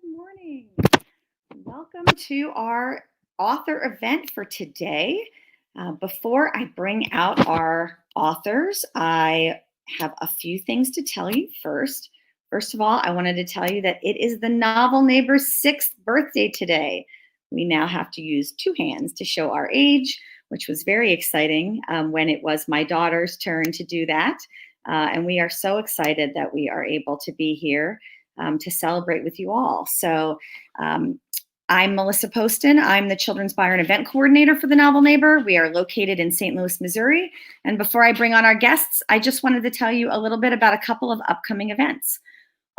Good morning. Welcome to our author event for today. Before I bring out our authors, I have a few things to tell you first. First of all, I wanted to tell you that it is the novel neighbor's 6th birthday today. We now have to use 2 hands to show our age, which was very exciting when it was my daughter's turn to do that. And we are so excited that we are able to be here to celebrate with you all. So I'm Melissa Poston. I'm the Children's Byron Event Coordinator for the Novel Neighbor. We are located in St. Louis, Missouri. And before I bring on our guests, I just wanted to tell you a little bit about a couple of upcoming events.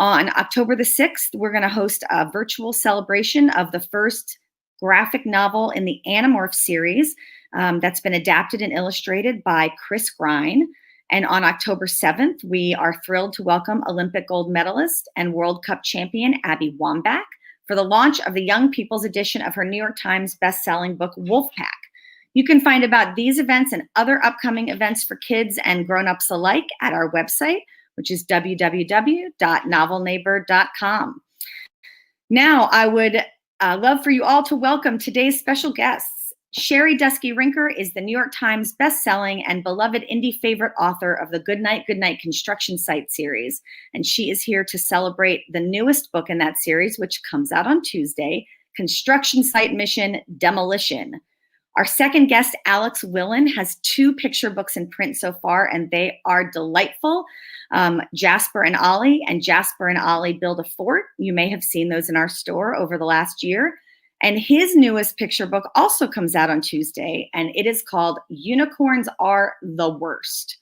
On October the 6th, we're going to host a virtual celebration of the first graphic novel in the Animorph series that's been adapted and illustrated by Chris Grein. And on October 7th, we are thrilled to welcome Olympic gold medalist and World Cup champion Abby Wambach for the launch of the Young People's edition of her New York Times bestselling book, Wolfpack. You can find about these events and other upcoming events for kids and grown-ups alike at our website, which is www.novelneighbor.com. Now, I would love for you all to welcome today's special guests. Sherri Duskey Rinker is the New York Times bestselling and beloved indie favorite author of the Goodnight, Goodnight Construction Site series. And she is here to celebrate the newest book in that series, which comes out on Tuesday, Construction Site Mission, Demolition. Our second guest, Alex Willan, has 2 picture books in print so far, and they are delightful. Jasper and Ollie Build a Fort. You may have seen those in our store over the last year. And his newest picture book also comes out on Tuesday, and it is called Unicorns Are the Worst.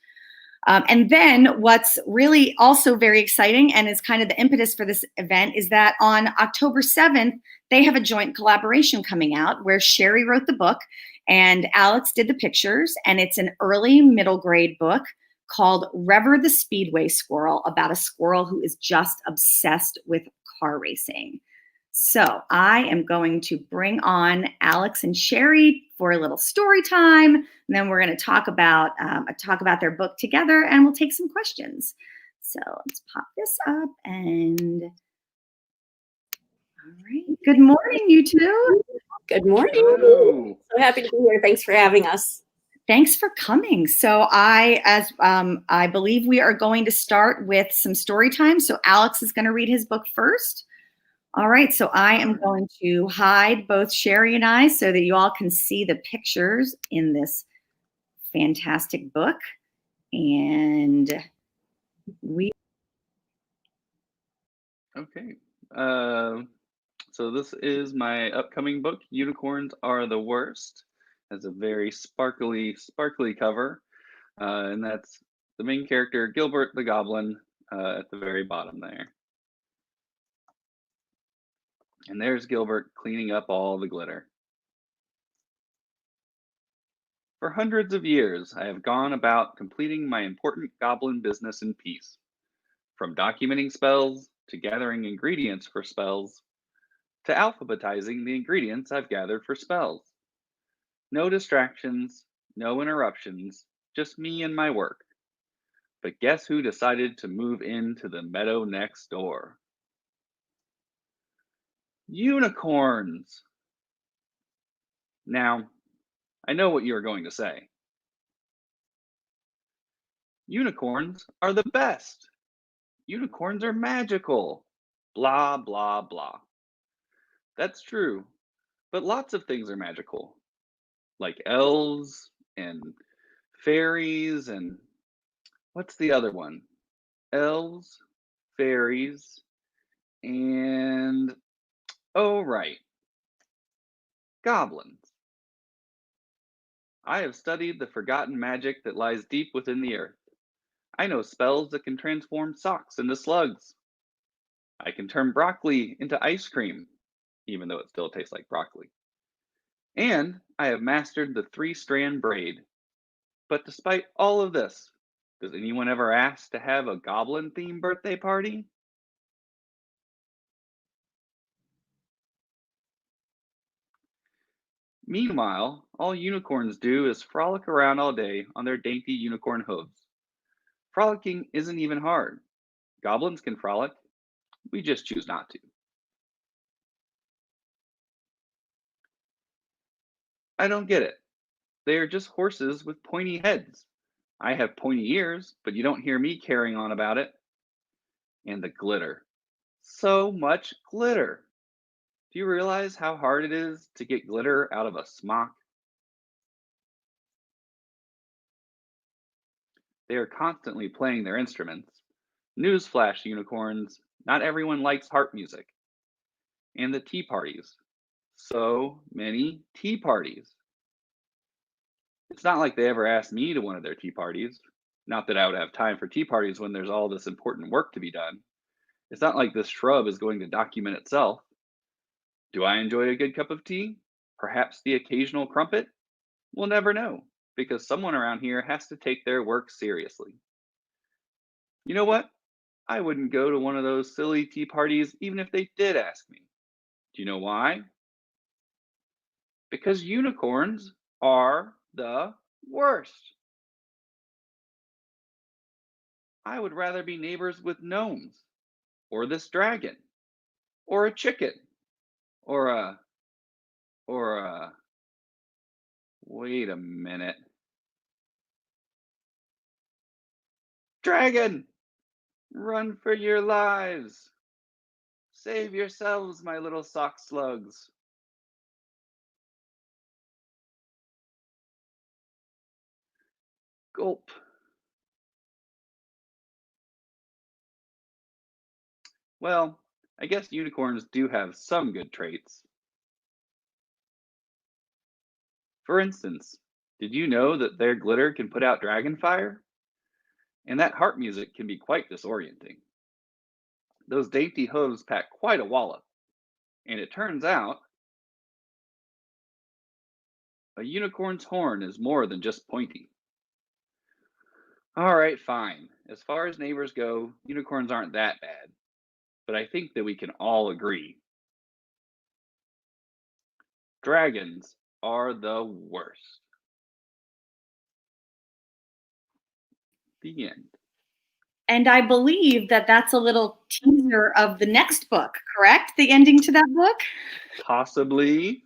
And then what's really also very exciting and is kind of the impetus for this event is that on October 7th, they have a joint collaboration coming out where Sherri wrote the book and Alex did the pictures, and it's an early middle grade book called REVVER the Speedway Squirrel, about a squirrel who is just obsessed with car racing. So I am going to bring on Alex and Sherri for a little story time, and then we're going to talk about their book together, and we'll take some questions. So let's pop this up, and all right. Good morning, you two. Good morning. Hello. So happy to be here. Thanks for having us. Thanks for coming. So I believe we are going to start with some story time. So Alex is going to read his book first. All right, so I am going to hide both Sherri and I so that you all can see the pictures in this fantastic book. And Okay, so this is my upcoming book, Unicorns Are the Worst. It has a very sparkly cover, and that's the main character, Gilbert the Goblin, at the very bottom there. And there's Gilbert cleaning up all the glitter. For hundreds of years, I have gone about completing my important goblin business in peace. From documenting spells, to gathering ingredients for spells, to alphabetizing the ingredients I've gathered for spells. No distractions, no interruptions, just me and my work. But guess who decided to move into the meadow next door? Unicorns! Now, I know what you are going to say. Unicorns are the best. Unicorns are magical. Blah, blah, blah. That's true, but lots of things are magical. Like elves and fairies and what's the other one? Elves, fairies, and oh, right, goblins. I have studied the forgotten magic that lies deep within the earth. I know spells that can transform socks into slugs. I can turn broccoli into ice cream, even though it still tastes like broccoli. And I have mastered the 3-strand braid. But despite all of this, does anyone ever ask to have a goblin-themed birthday party? Meanwhile, all unicorns do is frolic around all day on their dainty unicorn hooves. Frolicking isn't even hard. Goblins can frolic. We just choose not to. I don't get it. They are just horses with pointy heads. I have pointy ears, but you don't hear me carrying on about it. And the glitter. So much glitter. Do you realize how hard it is to get glitter out of a smock? They are constantly playing their instruments. Newsflash, unicorns, not everyone likes harp music. And the tea parties. So many tea parties. It's not like they ever asked me to one of their tea parties. Not that I would have time for tea parties when there's all this important work to be done. It's not like this shrub is going to document itself. Do I enjoy a good cup of tea? Perhaps the occasional crumpet? We'll never know, because someone around here has to take their work seriously. You know what? I wouldn't go to one of those silly tea parties even if they did ask me. Do you know why? Because unicorns are the worst. I would rather be neighbors with gnomes, or this dragon, or a chicken, or a, wait a minute. Dragon, run for your lives. Save yourselves, my little sock slugs. Gulp. Well, I guess unicorns do have some good traits. For instance, did you know that their glitter can put out dragon fire? And that harp music can be quite disorienting. Those dainty hooves pack quite a wallop. And it turns out, a unicorn's horn is more than just pointy. All right, fine. As far as neighbors go, unicorns aren't that bad. But I think that we can all agree. Dragons are the worst. The end. And I believe that that's a little teaser of the next book, correct? The ending to that book? Possibly.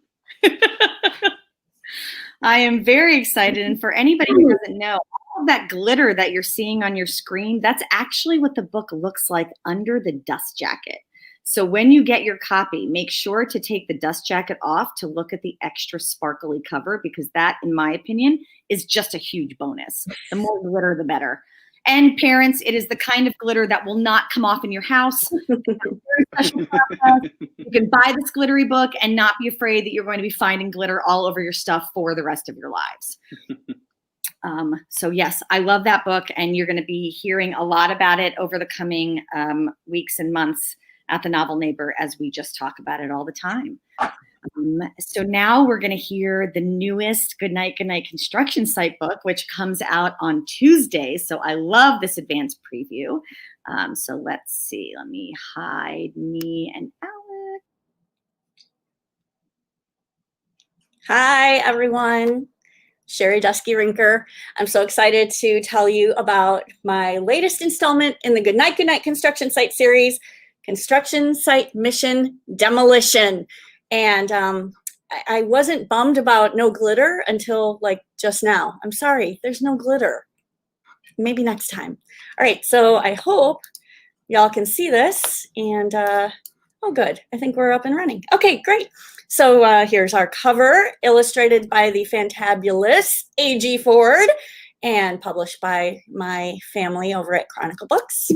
I am very excited. And for anybody who doesn't know, all of that glitter that you're seeing on your screen, that's actually what the book looks like under the dust jacket. So when you get your copy, make sure to take the dust jacket off to look at the extra sparkly cover, because that, in my opinion, is just a huge bonus. The more glitter, the better. And parents, it is the kind of glitter that will not come off in your house. It's a very special process. You can buy this glittery book and not be afraid that you're going to be finding glitter all over your stuff for the rest of your lives. So yes, I love that book, and you're going to be hearing a lot about it over the coming weeks and months at the Novel Neighbor, as we just talk about it all the time. So now we're going to hear the newest Goodnight Construction Site book, which comes out on Tuesday. So I love this advanced preview. So let's see. Let me hide me and Alex. Hi, everyone. Sherri Duskey Rinker. I'm so excited to tell you about my latest installment in the Goodnight Construction Site series, Construction Site Mission Demolition. And I wasn't bummed about no glitter until like just now. I'm sorry, there's no glitter. Maybe next time. All right, so I hope y'all can see this. And oh, good. I think we're up and running. Okay, great. So here's our cover, illustrated by the fantabulous A.G. Ford and published by my family over at Chronicle Books.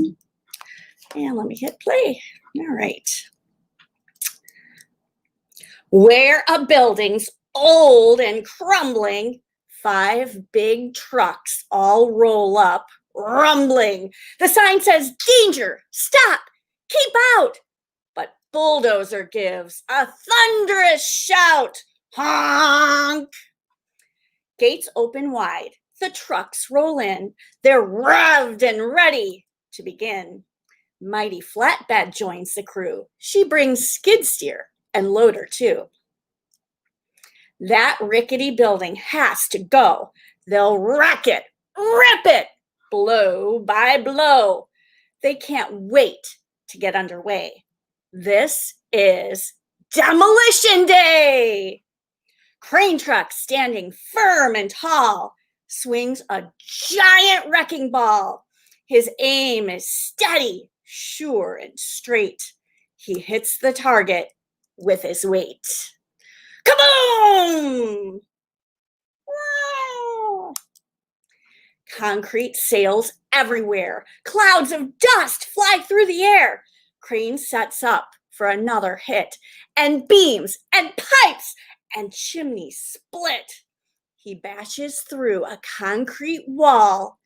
And let me hit play. All right. Where a building's old and crumbling, 5 big trucks all roll up, rumbling. The sign says, danger, stop, keep out. But bulldozer gives a thunderous shout, honk. Gates open wide, the trucks roll in. They're revved and ready to begin. Mighty Flatbed joins the crew. She brings skid steer and loader too. That rickety building has to go. They'll wreck it, rip it, blow by blow. They can't wait to get underway. This is Demolition Day. Crane truck, standing firm and tall, swings a giant wrecking ball. His aim is steady, sure, and straight. He hits the target with his weight. Kaboom! Wow! Concrete sails everywhere. Clouds of dust fly through the air. Crane sets up for another hit, and beams and pipes and chimneys split. He bashes through a concrete wall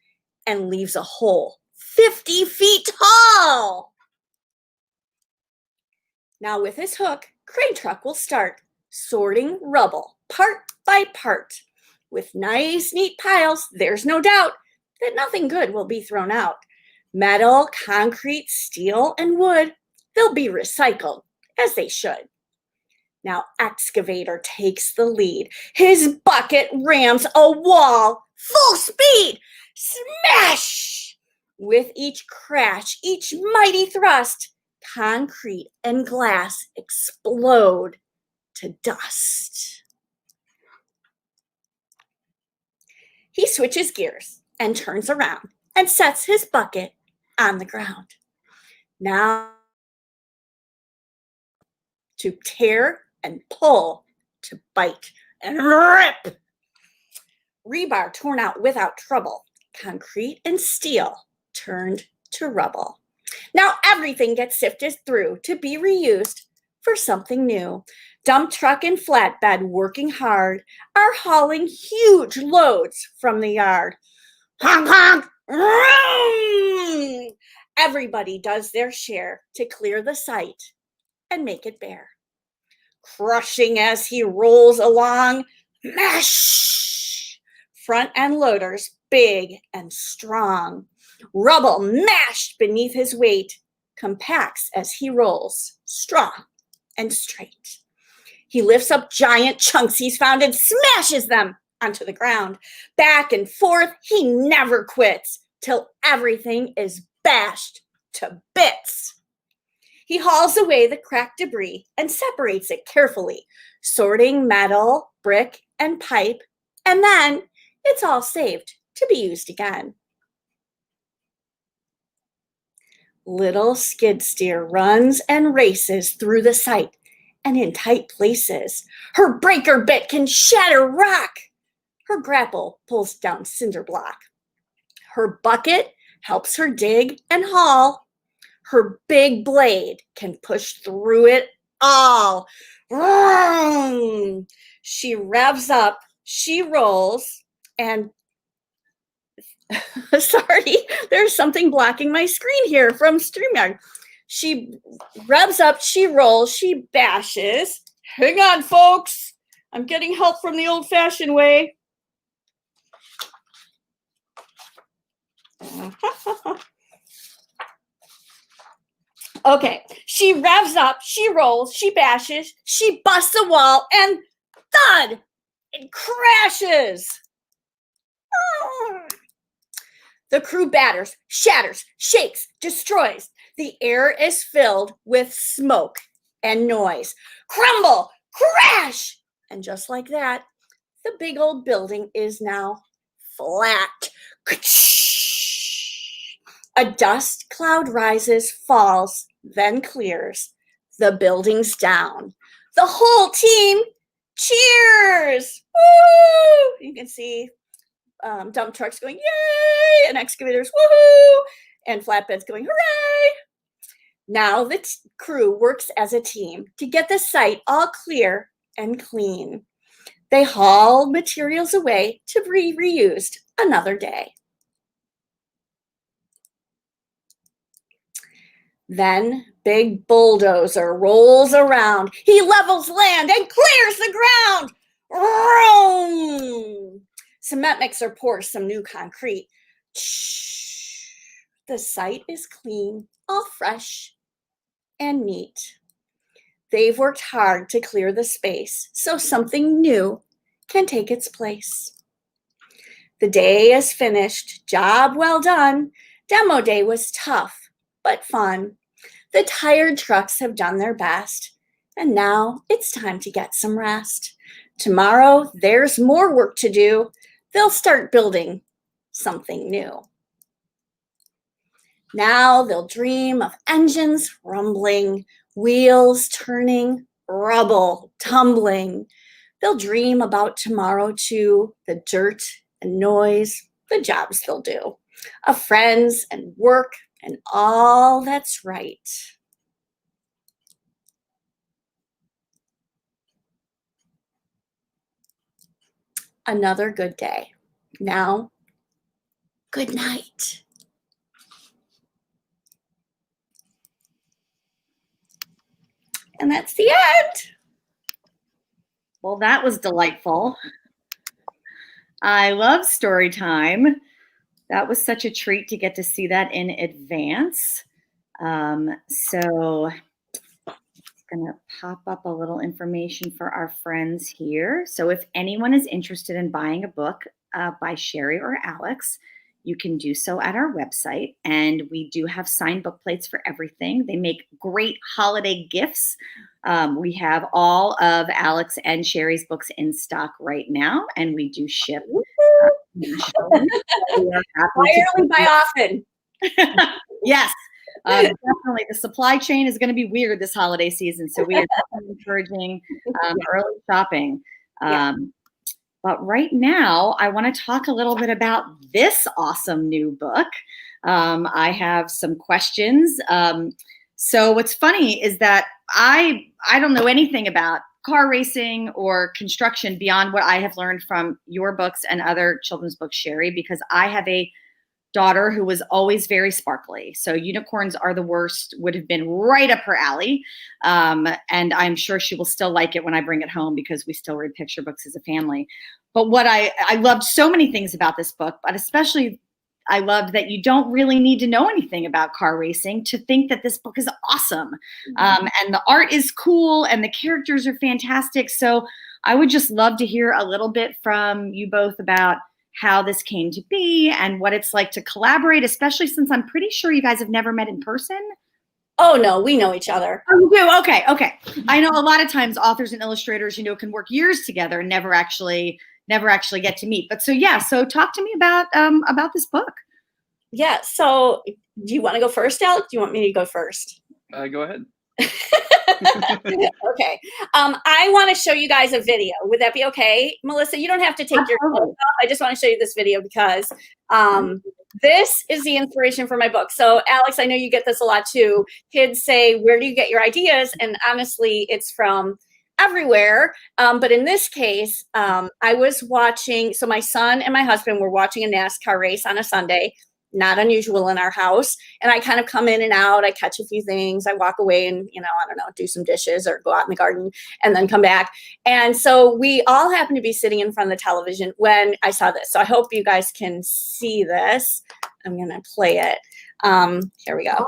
and leaves a hole 50 feet tall. Now with his hook, Crane truck will start sorting rubble part by part. With nice, neat piles, there's no doubt that nothing good will be thrown out. Metal, concrete, steel, and wood, they'll be recycled, as they should. Now excavator takes the lead. His bucket rams a wall, full speed, smash! With each crash, each mighty thrust, concrete and glass explode to dust. He switches gears and turns around and sets his bucket on the ground. Now to tear and pull, to bite and rip. Rebar torn out without trouble. Concrete and steel turned to rubble. Now everything gets sifted through to be reused for something new. Dump truck and flatbed, working hard, are hauling huge loads from the yard. Honk, honk, vroom! Everybody does their share to clear the site and make it bare. Crushing as he rolls along, mash! Front end loaders big and strong. Rubble mashed beneath his weight compacts as he rolls, strong and straight. He lifts up giant chunks he's found and smashes them onto the ground. Back and forth, he never quits till everything is bashed to bits. He hauls away the cracked debris and separates it carefully, sorting metal, brick, and pipe, and then it's all saved to be used again. Little skid steer runs and races through the site and in tight places. Her breaker bit can shatter rock. Her grapple pulls down cinder block. Her bucket helps her dig and haul. Her big blade can push through it all. Vroom! She revs up, she rolls, and sorry, there's something blocking my screen here from StreamYard. She revs up, she rolls, she bashes. Hang on, folks. I'm getting help from the old-fashioned way. Okay, she revs up, she rolls, she bashes, she busts a wall, and thud! It crashes. The crew batters, shatters, shakes, destroys. The air is filled with smoke and noise. Crumble, crash! And just like that, the big old building is now flat. A dust cloud rises, falls, then clears. The building's down. The whole team cheers! Woo! You can see dump trucks going, yay! And excavators, woohoo! And flatbeds going, hooray! Now the crew works as a team to get the site all clear and clean. They haul materials away to be reused another day. Then big bulldozer rolls around. He levels land and clears the ground. Vroom! Cement mixer pours some new concrete. Shh. The site is clean, all fresh and neat. They've worked hard to clear the space so something new can take its place. The day is finished, job well done. Demo day was tough, but fun. The tired trucks have done their best, and now it's time to get some rest. Tomorrow, there's more work to do. They'll start building something new. Now they'll dream of engines rumbling, wheels turning, rubble tumbling. They'll dream about tomorrow too, the dirt and noise, the jobs they'll do, of friends and work and all that's right. Another good day. Now, good night. And that's the end. Well, that was delightful. I love story time. That was such a treat to get to see that in advance. So I'm going to pop up a little information for our friends here. So if anyone is interested in buying a book by Sherri or Alex, you can do so at our website. And we do have signed book plates for everything. They make great holiday gifts. We have all of Alex and Sherri's books in stock right now, and we do ship. Rarely by often. Yes. Definitely. The supply chain is going to be weird this holiday season. So we are definitely encouraging early shopping. But right now, I want to talk a little bit about this awesome new book. I have some questions. So what's funny is that I don't know anything about car racing or construction beyond what I have learned from your books and other children's books, Sherri, because I have a daughter who was always very sparkly. So unicorns are the worst would have been right up her alley. And I'm sure she will still like it when I bring it home because we still read picture books as a family. But what I loved so many things about this book, but especially I loved that you don't really need to know anything about car racing to think that this book is awesome. And the art is cool and the characters are fantastic. So I would just love to hear a little bit from you both about how this came to be and what it's like to collaborate, especially since I'm pretty sure you guys have never met in person. Oh, no, we know each other. Oh, you do? Okay. I know a lot of times authors and illustrators, can work years together and never actually get to meet. But so talk to me about this book. Yeah. So do you want to go first, Alex? Do you want me to go first? Go ahead. Okay. I want to show you guys a video. Would that be okay? Melissa, you don't have to take your clothes off. I just want to show you this video because this is the inspiration for my book. So Alex, I know you get this a lot too. Kids say, where do you get your ideas? And honestly, it's from everywhere. But in this case, I was watching, so my son and my husband were watching a NASCAR race on a Sunday. Not unusual in our house. And I kind of come in and out. I catch a few things. I walk away and, I don't know, do some dishes or go out in the garden and then come back. And so we all happen to be sitting in front of the television when I saw this. So I hope you guys can see this. I'm going to play it. Here we go.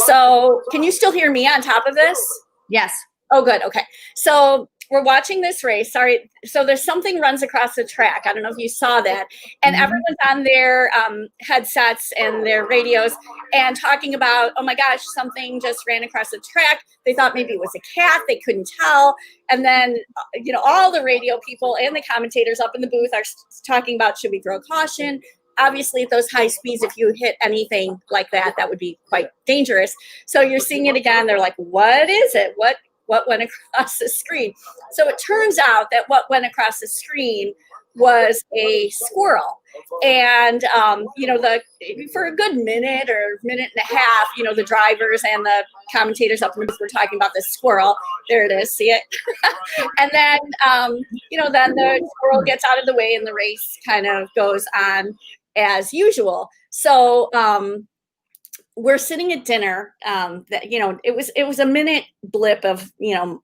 So can you still hear me on top of this? Yes. Oh, good. Okay. So we're watching this race. Sorry. So there's something runs across the track. I don't know if you saw that. And everyone's on their headsets and their radios and talking about, oh my gosh, something just ran across the track. They thought maybe it was a cat. They couldn't tell. And then, all the radio people and the commentators up in the booth are talking about, should we throw caution? Obviously, at those high speeds, if you hit anything like that, that would be quite dangerous. So you're seeing it again. They're like, what is it? What went across the screen? So it turns out that what went across the screen was a squirrel. And, for a good minute or minute and a half, the drivers and the commentators up in the booth were talking about this squirrel. There it is. See it? And then, then the squirrel gets out of the way and the race kind of goes on as usual. So, we're sitting at dinner. It was a minute blip of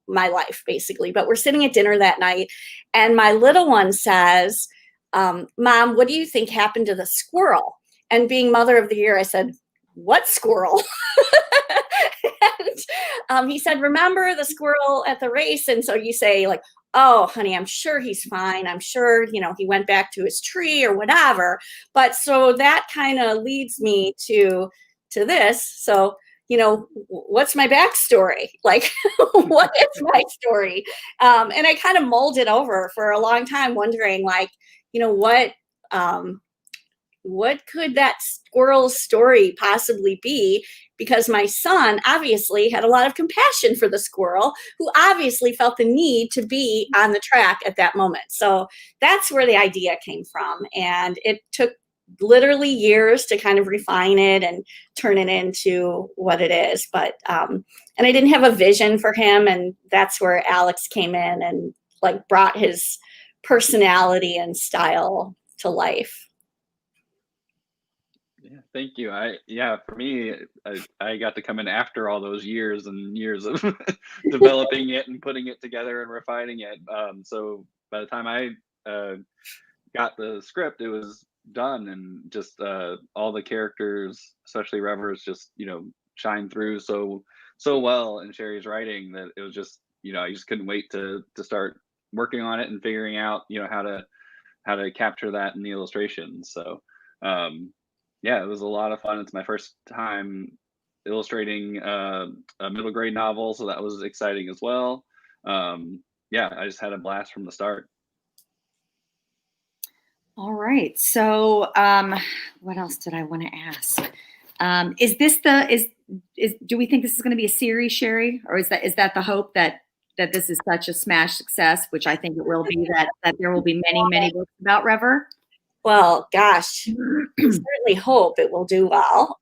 my life basically. But we're sitting at dinner that night, and my little one says, "Mom, what do you think happened to the squirrel?" And being Mother of the Year, I said, "What squirrel?" And he said, "Remember the squirrel at the race?" And so you say like, "Oh, honey, I'm sure he's fine. I'm sure he went back to his tree or whatever." But so that kind of leads me to this. So, you know, what's my backstory? Like, what is my story? And I kind of mulled it over for a long time, wondering, like, you know, what could that squirrel's story possibly be? Because my son obviously had a lot of compassion for the squirrel, who obviously felt the need to be on the track at that moment. So that's where the idea came from. And it took literally years to kind of refine it and turn it into what it is. But, and I didn't have a vision for him. And that's where Alex came in and like brought his personality and style to life. Yeah, thank you. For me, I got to come in after all those years and years of developing it and putting it together and refining it. So by the time I got the script, it was done, and just all the characters, especially Revver's, just shine through so well in Sherri's writing that it was just I just couldn't wait to start working on it and figuring out how to capture that in the illustrations. So. Yeah, it was a lot of fun. It's my first time illustrating a middle grade novel, so that was exciting as well. Yeah, I just had a blast from the start. All right. So, what else did I want to ask? Do we think this is going to be a series, Sherri, or is that the hope that this is such a smash success, which I think it will be, that there will be many books about Revver? Well, gosh, certainly hope it will do well.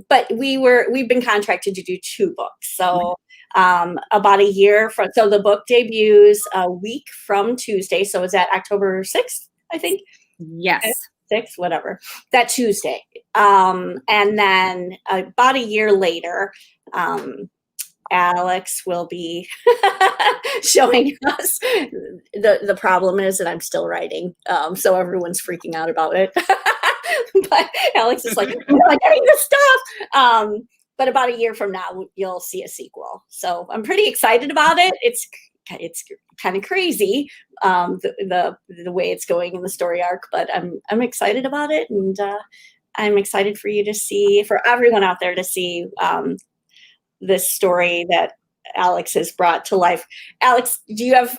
But we've been contracted to do 2 books. So about a year so the book debuts a week from Tuesday. So is that October 6th, I think? Yes. 6th, whatever, that Tuesday. And then about a year later, Alex will be showing us. The problem is that I'm still writing, so everyone's freaking out about it. But Alex is like, "When am I getting this stuff?" But about a year from now, you'll see a sequel. So I'm pretty excited about it. It's kind of crazy, the way it's going in the story arc, but I'm excited about it, and I'm excited for everyone out there to see this story that Alex has brought to life. Alex, do you have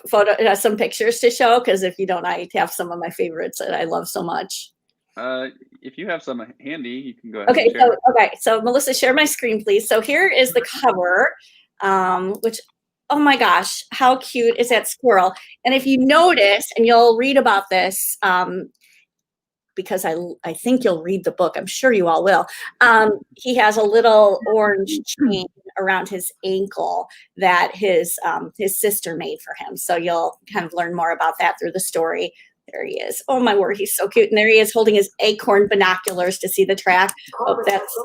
some pictures to show? Because if you don't, I have some of my favorites that I love so much. If you have some handy, you can go ahead. So Melissa, share my screen, please. So here is the cover, which, oh my gosh, how cute is that squirrel? And if you notice, and you'll read about this, because I think you'll read the book. I'm sure you all will. He has a little orange chain around his ankle that his sister made for him. So you'll kind of learn more about that through the story. There he is. Oh my word, he's so cute. And there he is holding his acorn binoculars to see the track. Oh,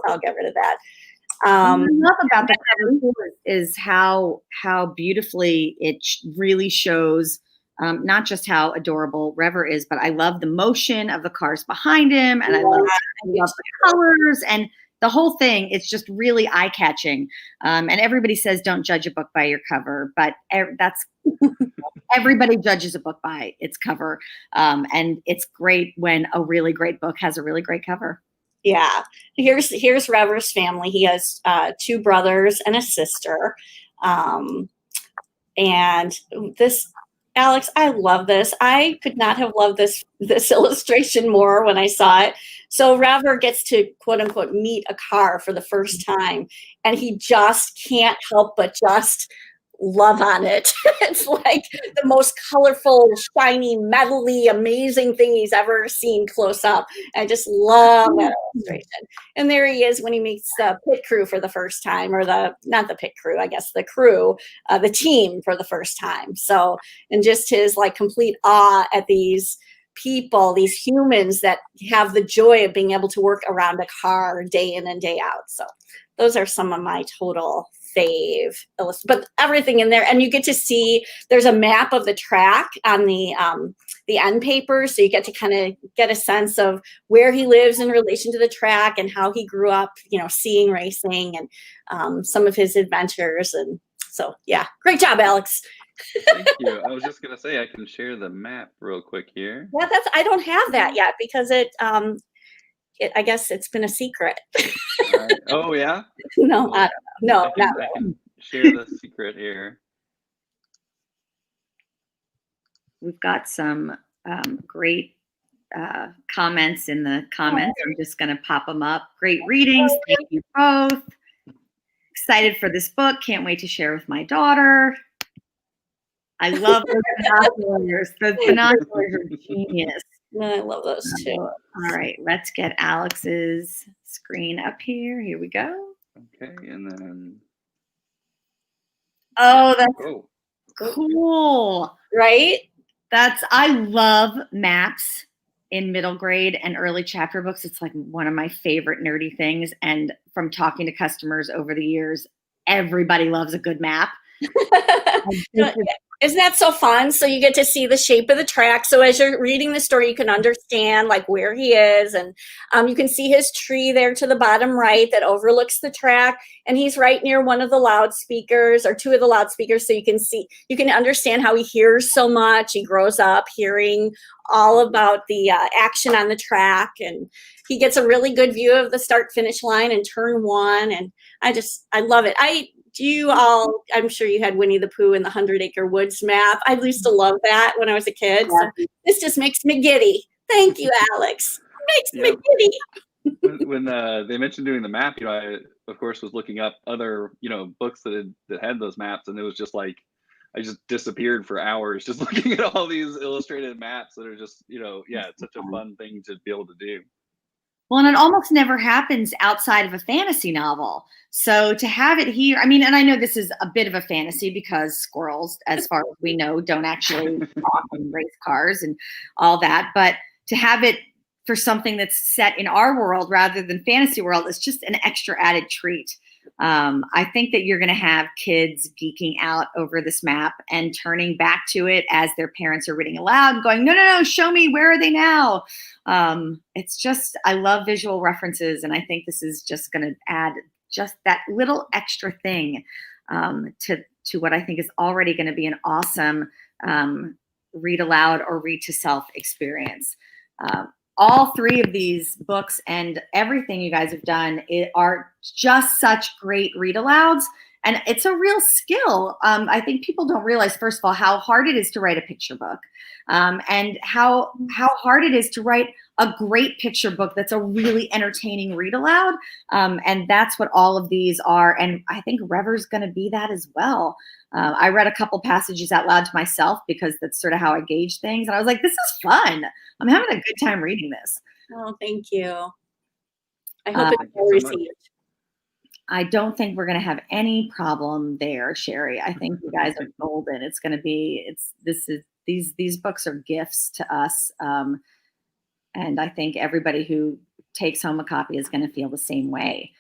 I'll get rid of that. What I love about the cover is how beautifully it really shows not just how adorable Revver is, but I love the motion of the cars behind him, and I love the colors and the whole thing. It's just really eye-catching. And everybody says don't judge a book by your cover, but that's everybody judges a book by its cover. And it's great when a really great book has a really great cover. Yeah. Here's Revver's family. He has 2 brothers and a sister. And this, Alex, I love this. I could not have loved this illustration more when I saw it. So Revver gets to, quote unquote, meet a car for the first time, and he just can't help but just love on it. It's like the most colorful, shiny, metally, amazing thing he's ever seen close up. I just love that illustration. And there he is when he meets the pit crew for the first time, or not the pit crew, I guess the crew, the team for the first time. So, and just his like complete awe at these people, these humans that have the joy of being able to work around a car day in and day out. So those are some of my total fave, but everything in there. And you get to see, there's a map of the track on the end paper. So you get to kind of get a sense of where he lives in relation to the track and how he grew up, seeing racing and some of his adventures. And so, yeah, great job, Alex. Thank you. I was just going to say, I can share the map real quick here. Yeah, I don't have that yet because I guess it's been a secret. All right. Oh, yeah? No, I don't know. No, not I really. can share the secret here. We've got some great comments in the comments. I'm just going to pop them up. Great readings. Thank you both. Excited for this book. Can't wait to share with my daughter. I love those binoculars. Those binoculars are genius. I love those too. All right, let's get Alex's screen up here. Here we go. Okay, and then. Oh, that's Oh, cool. Right? I love maps in middle grade and early chapter books. It's like one of my favorite nerdy things. And from talking to customers over the years, everybody loves a good map. Isn't that so fun? So you get to see the shape of the track. So as you're reading the story, you can understand like where he is. And you can see his tree there to the bottom right that overlooks the track. And he's right near one of the loudspeakers or two of the loudspeakers. So you can understand how he hears so much. He grows up hearing all about the action on the track. And he gets a really good view of the start finish line and turn one. And I love it. I'm sure you had Winnie the Pooh and the 100 Acre Woods map. I used to love that when I was a kid. So this just makes me giddy. Thank you, Alex. Makes me giddy. When they mentioned doing the map, I of course was looking up other books that had those maps, and it was just like I just disappeared for hours just looking at all these illustrated maps that are just it's such a fun thing to be able to do. Well, and it almost never happens outside of a fantasy novel. So to have it here, and I know this is a bit of a fantasy because squirrels, as far as we know, don't actually walk and race cars and all that. But to have it for something that's set in our world rather than fantasy world is just an extra added treat. I think that you're going to have kids geeking out over this map and turning back to it as their parents are reading aloud and going, no, show me, where are they now? It's just, I love visual references. And I think this is just going to add just that little extra thing to what I think is already going to be an awesome read aloud or read to self experience. All three of these books and everything you guys have done are just such great read alouds. And it's a real skill. I think people don't realize, first of all, how hard it is to write a picture book and how hard it is to write a great picture book that's a really entertaining read aloud. And that's what all of these are. And I think REVVER's going to be that as well. I read a couple passages out loud to myself because that's sort of how I gauge things. And I was like, this is fun. I'm having a good time reading this. Oh, thank you. I hope it's well received. I don't think we're going to have any problem there, Sherri. I think you guys are golden. It's going to be, these books are gifts to us. And I think everybody who takes home a copy is going to feel the same way.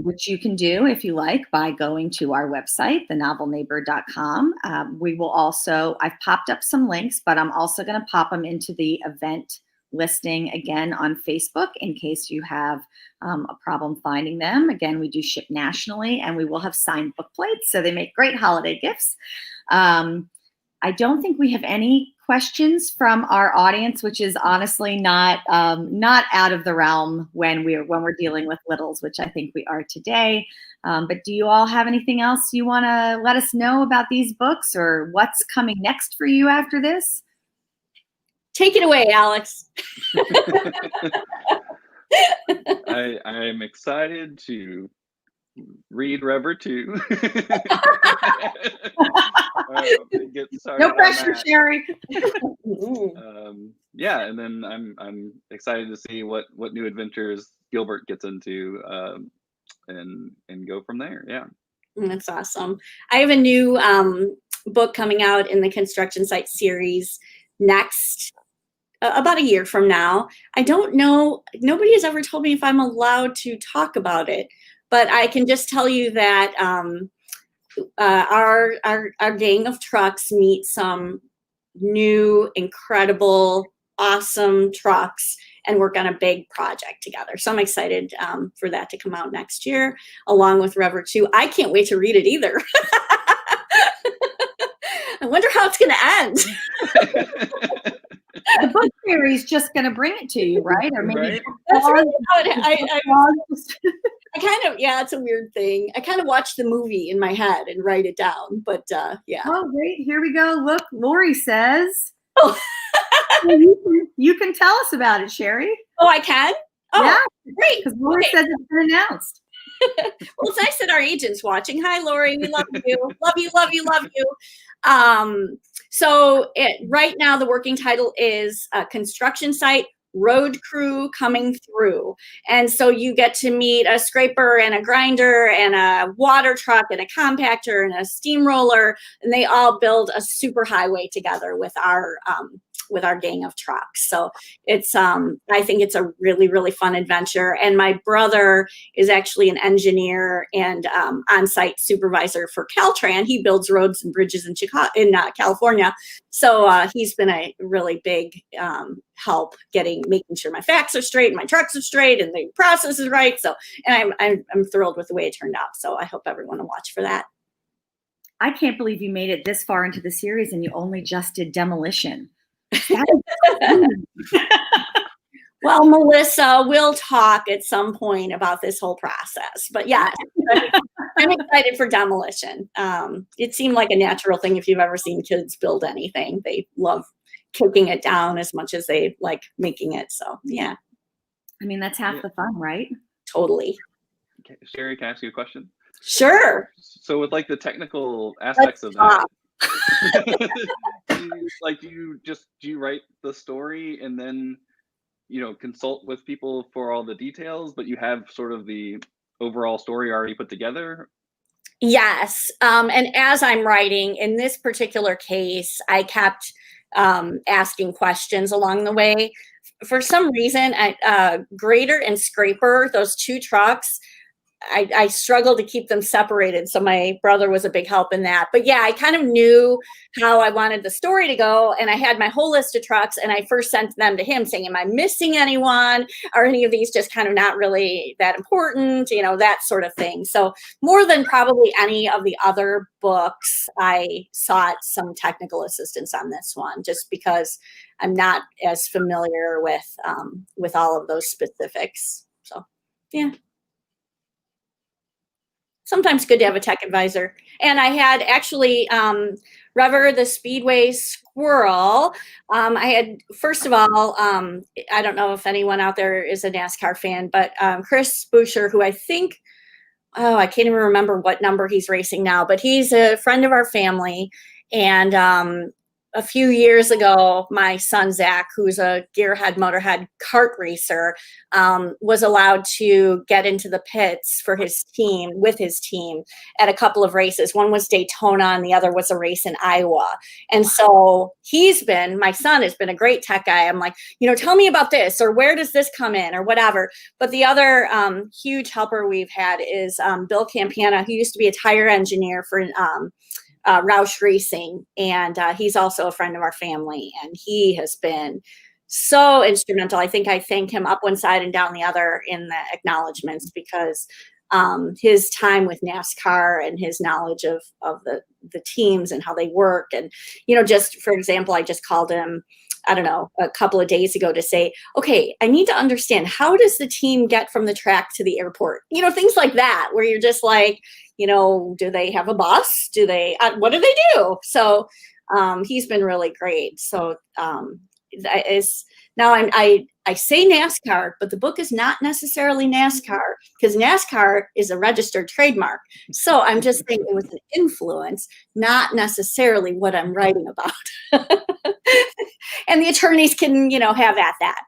Which you can do if you like by going to our website, thenovelneighbor.com. We will also, I've popped up some links, but I'm also going to pop them into the event listing again on Facebook in case you have a problem finding them. Again, we do ship nationally and we will have signed book plates, so they make great holiday gifts. I don't think we have any questions from our audience, which is honestly not out of the realm when we're dealing with littles, which I think we are today. But do you all have anything else you want to let us know about these books or what's coming next for you after this? Take it away, Alex. I'm excited to read REVVER 2. No pressure, Sherri. Yeah, and then I'm excited to see what new adventures Gilbert gets into, and go from there. Yeah, that's awesome. I have a new book coming out in the Construction Site series next. About a year from now. I don't know, nobody has ever told me if I'm allowed to talk about it, but I can just tell you that our gang of trucks meet some new, incredible, awesome trucks and work on a big project together. So I'm excited for that to come out next year, along with REVVER 2. I can't wait to read it either. I wonder how it's going to end. The book he's just going to bring it to you, right? Or maybe Right? That's really how I kind of, yeah, it's a weird thing. I kind of watch the movie in my head and write it down, but yeah. Oh, great. Here we go. Look, Lori says. Oh. You can tell us about it, Sherri. Oh, I can? Oh, yeah, great. Because Lori says it's been announced. Well, it's nice that our agent's watching. Hi, Lori. We love you. Love you, love you, love you. So right now, the working title is Construction Site Road Crew Coming Through. And so you get to meet a scraper and a grinder and a water truck and a compactor and a steamroller, and they all build a super highway together with our gang of trucks. So it's I think it's a really, really fun adventure. And my brother is actually an engineer and on-site supervisor for Caltran. He builds roads and bridges in California. So he's been a really big help making sure my facts are straight and my trucks are straight and the process is right. So, and I'm thrilled with the way it turned out. So I hope everyone will watch for that. I can't believe you made it this far into the series and you only just did Demolition. Well, Melissa, we'll talk at some point about this whole process. But yeah, I'm excited for Demolition. It seemed like a natural thing if you've ever seen kids build anything. They love kicking it down as much as they like making it. So yeah. I mean, that's half the fun, right? Totally. Okay. Sherri, can I ask you a question? Sure. So with like the technical aspects of that, do you write the story and then consult with people for all the details, but you have sort of the overall story already put together? Yes. And as I'm writing in this particular case, I kept asking questions along the way. For some reason, grader and scraper, those two trucks, I struggled to keep them separated. So my brother was a big help in that. But yeah, I kind of knew how I wanted the story to go. And I had my whole list of trucks and I first sent them to him saying, am I missing anyone? Are any of these just kind of not really that important? That sort of thing. So more than probably any of the other books, I sought some technical assistance on this one, just because I'm not as familiar with all of those specifics. So yeah. Sometimes good to have a tech advisor. And I had actually REVVER the Speedway Squirrel. I had, first of all, I don't know if anyone out there is a NASCAR fan, but Chris Buescher, who I think, I can't even remember what number he's racing now, but he's a friend of our family. And a few years ago, my son, Zach, who's a gearhead, motorhead kart racer, was allowed to get into the pits for with his team at a couple of races. One was Daytona and the other was a race in Iowa. And so my son has been a great tech guy. I'm like, tell me about this, or where does this come in, or whatever. But the other huge helper we've had is Bill Campana, who used to be a tire engineer for Roush Racing, and he's also a friend of our family, and he has been so instrumental. I think I thank him up one side and down the other in the acknowledgments, because his time with NASCAR and his knowledge of the teams and how they work, and just for example, I just called him, I don't know, a couple of days ago to say, okay, I need to understand, how does the team get from the track to the airport? Things like that, where you're just like, do they have a bus? What do they do? So he's been really great. So now I say NASCAR, but the book is not necessarily NASCAR, because NASCAR is a registered trademark. So I'm just saying it was an influence, not necessarily what I'm writing about. And the attorneys can, have at that.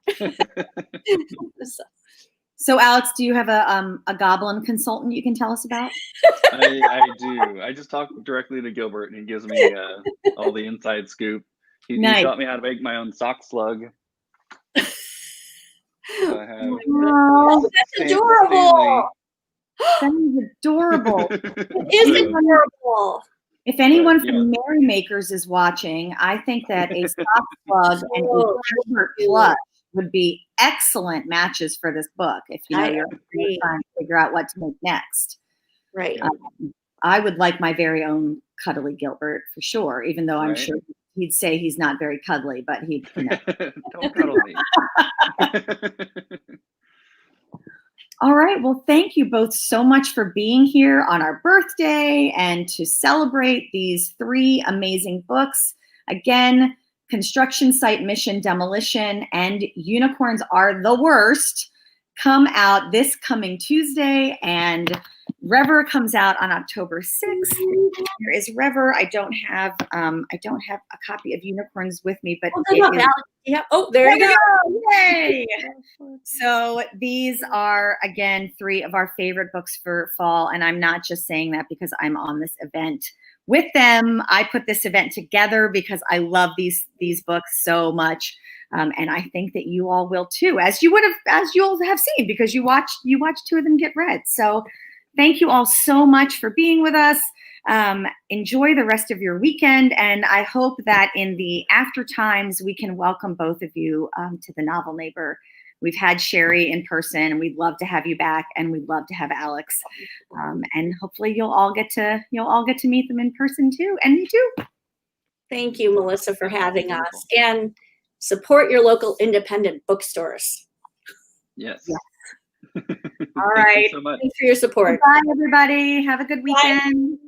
So Alex, do you have a goblin consultant you can tell us about? I do. I just talk directly to Gilbert, and he gives me all the inside scoop. He taught me how to make my own sock slug. So I have, that's adorable. That is adorable. It is adorable. If anyone from Merrymakers is watching, I think that a sock plug and a Gilbert clutch would be excellent matches for this book if you're trying to figure out what to make next. Right. I would like my very own cuddly Gilbert for sure, even though I'm sure he'd say he's not very cuddly, but he'd, you know. Don't cuddle me. All right. Well, thank you both so much for being here on our birthday and to celebrate these 3 amazing books. Again, Construction Site Mission Demolition and Unicorns Are the Worst come out this coming Tuesday, and REVVER comes out on October 6th. Here is REVVER. I don't have a copy of Unicorns with me, but there you go. Yay! So these are, again, 3 of our favorite books for fall, and I'm not just saying that because I'm on this event with them. I put this event together because I love these books so much, and I think that you all will too, as you'll have seen, because you watched 2 of them get read. So thank you all so much for being with us. Enjoy the rest of your weekend, and I hope that in the after times we can welcome both of you to the Novel Neighbor. We've had Sherri in person, and we'd love to have you back, and we'd love to have Alex, and hopefully you'll all get to meet them in person too, and me too. Thank you, Melissa, for having us, and support your local independent bookstores. Yes. All right. Thank you so much. Thanks for your support. Bye, everybody. Have a good weekend. Bye.